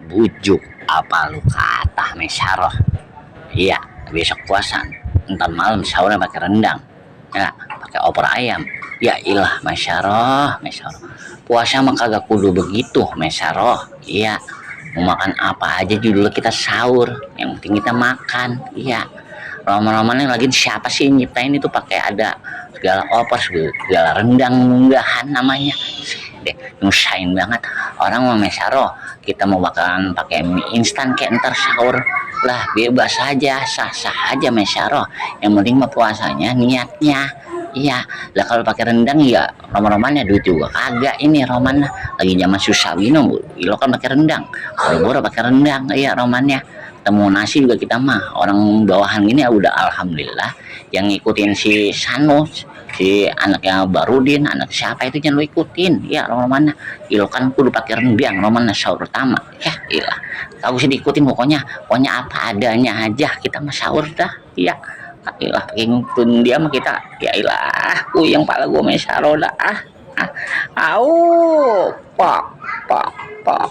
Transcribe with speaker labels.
Speaker 1: Bujuk apa lu kata mesaroh. Iya, besok puasa ntar malam sahurnya pakai rendang, ya pakai opor ayam. Ya ilah mesaroh, mesaroh puasa mah kagak kudu begitu mesaroh. Iya, mau makan apa aja dulu kita sahur, yang penting kita makan. Iya, roman-romannya lagi siapa sih nyiptain itu pakai ada segala opor segala rendang munggahan namanya deh, nyusahin banget orang mau mesaro. Kita mau bakalan pakai mie instan kayak ntar sahur lah, bebas aja, sah-sah aja mesaro, yang penting mah puasanya niatnya. Iya lah, kalau pakai rendang ya roman-romannya duit juga kagak. Ini roman lagi zaman susah minum lo kan pakai rendang, boro-boro pakai rendang. Iya romannya temu nasi juga kita mah orang bawahan gini ya udah alhamdulillah. Yang ngikutin si Sanus, si anaknya Barudin, anak siapa itu jangan lo ikutin. Ya romannya ilo kan kudu pakai rendang romannya sahur pertama. Ya ilah, tahu sih diikutin pokoknya apa adanya aja kita mah sahur dah. Iya ilah, pakai ngikutin dia mah kita. Ya ilah, yang pala gue mesaro dah. Au pak pak pak